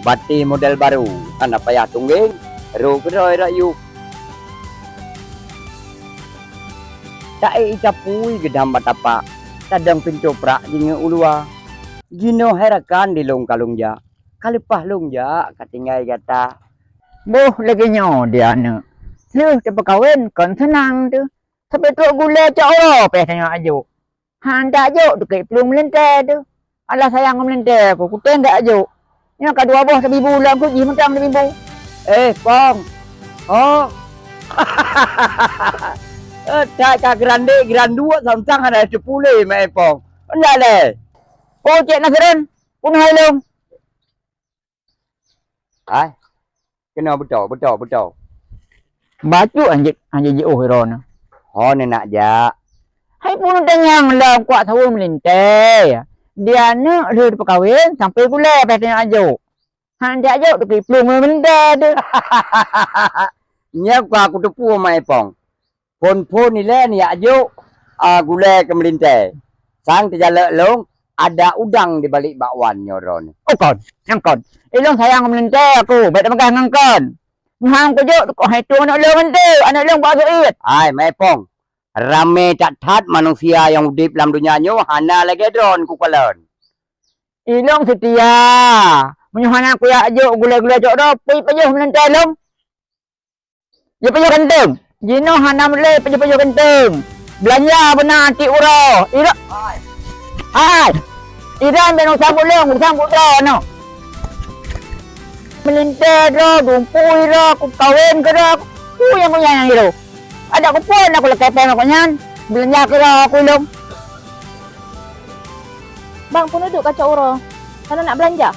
Bati model baru. Anak payah tungging. Ru keroi rayu. Tak capui gedam batapa. Tadang pintu prak jinga ulua. Gino herakan di long kalung ja. Kalipah long ja katingai kata. Boh lagi nyo dia na. Lu cepat kawin kan senang tu. Sampai tu gula cak Allah pe tengok ajuk. Handa ajuk tu ke pelung melente tu. Alah sayang melente aku tengok ajuk. Nya kedua boh tapi bulan aku ji mentang lebih bu. Pong. Oh. Tak grande grandua samsang ada 10 mai Pong. Endak le. Oh cik Nasrin. Pun hai long. Hai. Kena betul. Baju anjik oh hero na. Oh ni nak ja. Hai pun tanyang lah kuat tahu melinte. Dia na dia perkahwin sampai gula pe tengok ajuk. Handa ajuk tu ke pelung melente tu. Nya aku tepu mai Pong. Pon ni le ni ajuk gule ke melinte. Sang terjala long ada udang di balik bakwan nyoron. Oh kon, yang kon. Ilong sayang melente aku, baik makan ngangkon. Hang kejuk kok hai tu anak long tu, anak long bawa suit. Hai mai Pong. Rame tak tat manusia yang hidup dalam dunia nyo hana lagi drone ku kalon. Ilong setia. Menyuhana aku ya ajuk gula-gula jok dah, pi pejuh melente long. Dia pejuh kenteng. Jino hana mele pejuh kenteng. Belanja benar anti uro. Ira. Hai. Iran benong sambut long, sambut dah no. Melinte dah, dumpui dah, aku kawin ke dah. Aku yang punya yang itu. Ada aku pun aku lekai pen aku nyan. Belanja ke dah aku long. Bang pun duduk kacau uro. Kana nak belanja?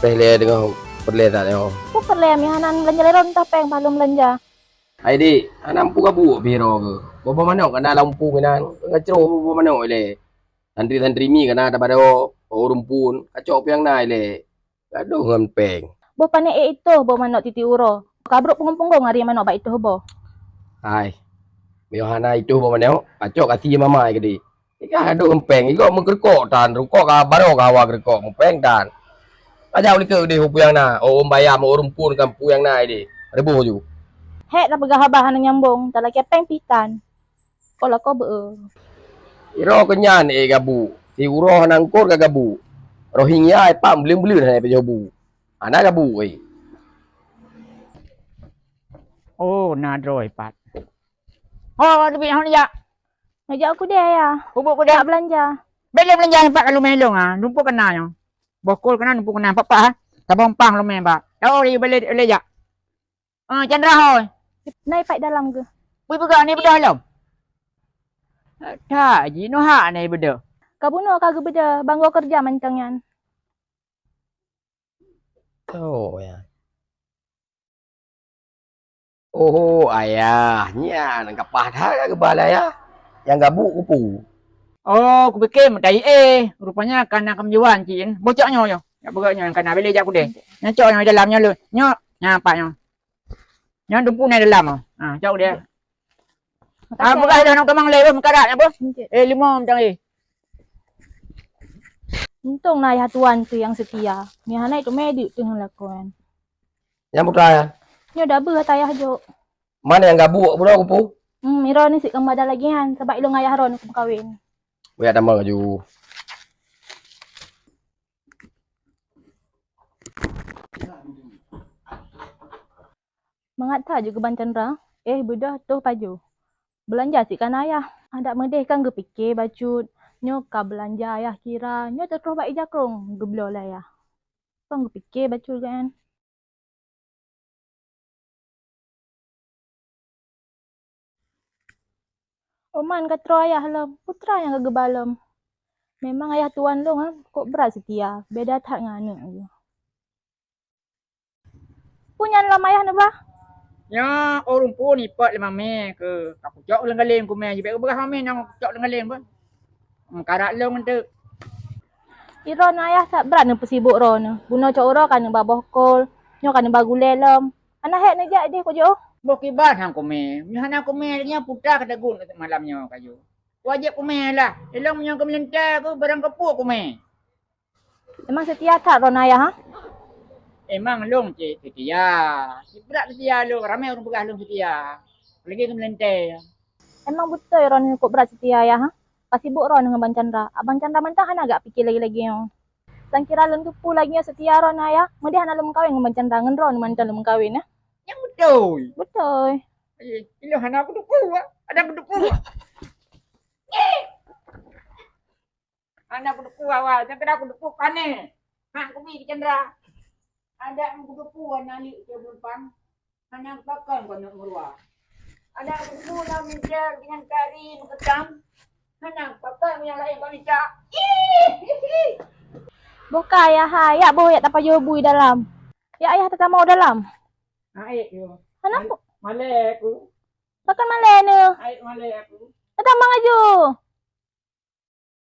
Perle dengan perle tak tengok. Ku perle mi hanan belanja leron tah peng balum belanja. Hai dik, anak pu kabu biro ke. Bapa mana kan dalam lampu kan. Ngacro bapa mana le. Santri-santri mi kan ada pada orang pun kacau piang nai le. Gaduh ngan peng. Bo pane itu bo manok titi uro. Kabruk pengung-pengung hari manok ba itu bo. Hai. Miohana itu bapa mana kacau kasih mama ke dik. Ika gaduh ngan peng. Iko mengkerkok tan. Rukok ka baro ka wa kerkok peng tan. Aja uli ke dik pu yang na. Om bayam orang pun kan pu yang nai dik. Rebu ju. Hek tak pegah habah hanan nyambung. Tak lagi peng pitan. Kalau kau be. Iro kenyan gabu. Si uroh nangkur ka gabu. Rohingya pam belum-belum hai pe jobu. Ana gabu oi. Oh, nadroi pat. Oh, lebih hang ya. Ngajak aku dia ya. Bubuk ku Nak dah. belanja. Beli belanja pak kalau melong ah. Lumpuh kena yo. Bokol kena lumpuh kena apa ah. Tabang pang lo men pak. Oh, dia beli ya. Chandra hoi. Naik pai dalam ke? Bui pegang ni bedah lom. Tak, jino hak ni bedah. Kabuno kagak beda. Banggo kerja mancangan. Oh ya. Oh ayahnya nak kapah dah ke balai ya. Yang gabu kupu. Oh, aku fikir mentai rupanya kena kemjuan cin. Bocoknya yo. Ya begaknya kena beli jak aku deh. Nyocoknya dalamnya lu. Nyok, nyapaknya. Nyok dumpu ni dalam ah. Cok dia. Bukan dah nak tomang le mekarat apa? 5 macam Untung na hatuan tu yang setia. Ni hana itu medik tu yang lakukan. Yang putra ya. Nyo dah ber tayah jo. Mana yang gabu pula kupu? Miro ni sik kembada lagi han sebab ilung ayah ron aku kahwin. Wei tambah ju. Mengata juga Bancandra. Bedah tu paju. Belanja sik kan ayah. Ada medeh kan ge fikir bacut. Nyo ka belanja ayah kira. Nyo terus baik jakrong. Geblo lah ya. Kan ge fikir bacut kan. Oman katro ayah lom. Putra yang kage balom. Memang ayah tuan long ha. Kok berat setia. Beda tak ngane aja. Punya lom ayah ni bah. Ya, orang pun ipat 5 me ke. Aku cok lengaleng ku me. Jebek berah me nang cok lengaleng pun. Karak long tu. Iron ayah tak berat ni pesibuk ron. Guna cok ro kan baboh kol. Nyo kan bagule lom. Anak hek ni jak dia ko jo. Bokibat hang ku me. Nyahana ku me nya putra kada gun malamnya kayu. Wajib ku me lah. Elong nya ke melenta ku barang kepuk ku me. Memang setia tak ron ayah, ha? Emang long cik setia. Si berat setia long. Ramai orang pegah long setia. Lagi ke melentai. Emang betul ron ikut berat setia ayah, ha? Pas sibuk ron dengan Abang Chandra. Abang Chandra mentah hana agak fikir lagi-lagi yang. Sang kira lem tupu lagi yang setia ron ayah. Mesti hana lem kahwin dengan Abang Chandra dengan ron dengan lem kahwin, ya? Yang betul. Betul. Ilo hana aku duku. Ada aku duku. Hana aku duku awal. Jangan kena aku duku kane. Ha, aku pergi ke Chandra. Ada aku duku nali ke bulpan. Hana bakal kau nak merua. Ada aku duku nak minta dengan kari ketang. Hana bakal yang lain kau minta. Bukan ayah, ha? Ya boh ya tak payah bui dalam. Ya ayah tak mau dalam. Aik yo. Kenapa? Malai aku. Makan malam ni. Aik malai aku. Datang bang aju.